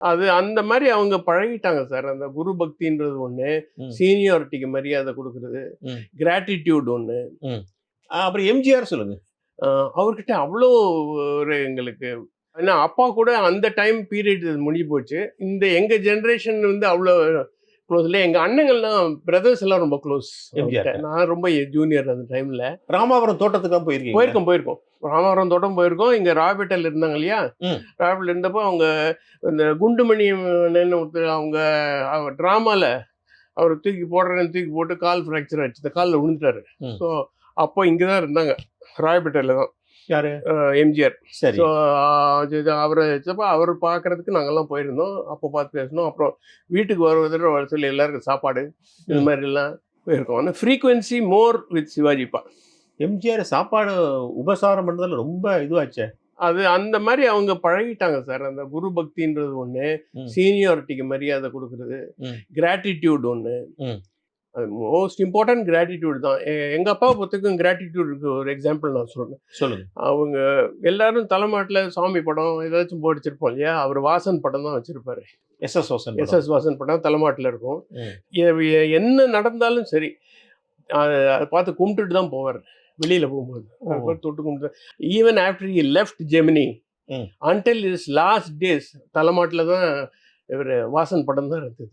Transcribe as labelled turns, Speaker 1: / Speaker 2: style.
Speaker 1: அது அந்த மாரி அவங்க பழகிட்டாங்க சார். அந்த குரு பக்தின்றது ஒண்ணு,
Speaker 2: ம்.
Speaker 1: சீனியாரிட்டிக்கு மரியாதை குடுக்குறது,
Speaker 2: ம்.
Speaker 1: கிராட்டிட்யூட் ஒண்ணு.
Speaker 2: ம். அப்புறம் எம்ஜிஆர் சொல்லுங்க.
Speaker 1: அ அவர்கிட்ட அவ்ளோ ஒரு எங்களுக்கு ஏன்னா அப்பா கூட அந்த டைம் பீரியட் முடிஞ்சு போச்சு. இந்த எங்க ஜெனரேஷன் வந்து அவ்ளோ க்ளோஸ் இல்ல. எங்க அண்ணங்கள்லாம் பிரதர்ஸ் எல்லாம் ரொம்ப க்ளோஸ் அவர்கிட்ட.
Speaker 2: எம்ஜிஆர்ட்ட.
Speaker 1: நான் ரொம்ப ஜூனியர் அந்த டைம்ல.
Speaker 2: ராமாவரம் தோட்டத்துக்குலாம் போயிருக்கீங்களா?
Speaker 1: போயிருக்கோம். ராமவரம் தோட்டம் போயிருக்கோம். இங்க ராயப்பேட்டையில இருந்தாங்க இல்லையா?
Speaker 2: ம்.
Speaker 1: ராயப்பேட்டையில இருந்தப்போ அவங்க இந்த குண்டுமணி அண்ணன்னு ஒருத்தர் அவங்க ட்ராமால அவர தூக்கி போடுறேன்னு தூக்கி போட்டு கால் ஃப்ராக்சர் ஆச்சு. இந்த கால்ல விழுந்துட்டாரு.
Speaker 2: ம்.
Speaker 1: ஸோ அப்போ இங்க தான் இருந்தாங்க. ராயப்பேட்டையில தான்.
Speaker 2: யாரு?
Speaker 1: எம்ஜிஆர்.
Speaker 2: சரி.
Speaker 1: ஸோ அவர வச்சப்ப அவர பார்க்கறதுக்கு நாங்கலாம் போயிருந்தோம். அப்போ பார்த்து பேசினோம். அப்புறம் வீட்டுக்கு வர சொல்லி எல்லாருக்கும் சாப்பாடு இது
Speaker 2: ம்.
Speaker 1: மாதிரிலாம் போயிருக்கோம். ஆனா ஃப்ரீக்வென்சி மோர் வித் சிவாஜிப்பா.
Speaker 2: எம்ஜிஆர் சாப்பாடு உபசாரம் பண்றதுல ரொம்ப இதுவாச்சே.
Speaker 1: அது அந்த மாரி அவங்க பழகிட்டாங்க சார். அந்த குரு பக்தின்றது ஒண்ணு,
Speaker 2: ம்.
Speaker 1: சீனியாரிட்டிக்கு மரியாதை குடுக்குறது,
Speaker 2: ம்.
Speaker 1: கிராட்டிட்யூட் ஒண்ணு.
Speaker 2: ம்.
Speaker 1: அது மோஸ்ட் இம்பார்ட்டன்ட் கிராட்டிட்யூட் தான். எங்க அப்பாவ பொறுத்தவரைக்கும் கிராட்டிட்யூட்க்கு ஒரு எக்ஸாம்பிள் நான் சொல்றேன்.
Speaker 2: சொல்லுங்க.
Speaker 1: அவங்க எல்லாரும் தலைமாட்டுல சாமி படம் ஏதாச்சும் போட்டு இல்லையா? அவர் வாசன் படம் தான் வச்சிருப்பாரு.
Speaker 2: எஸ்.எஸ். வாசன் படம்.
Speaker 1: எஸ்.எஸ். வாசன் படம் தலைமாட்டுல இருக்கும்.
Speaker 2: ம்.
Speaker 1: என்ன நடந்தாலும் சரி, அத பார்த்து கும்பிட்டுட்டு தான் போவாரு. வெளியில போகும்போது.
Speaker 2: ஓ.
Speaker 1: அது பார்த்து தொட்டு கும்பிட்டு even after he left Gemini
Speaker 2: ம்.
Speaker 1: அன்டில் ஹிஸ் லாஸ்ட் டேஸ் தலைமாட்டுல தான் இவரு வாசன் படம் தான் இருந்தது.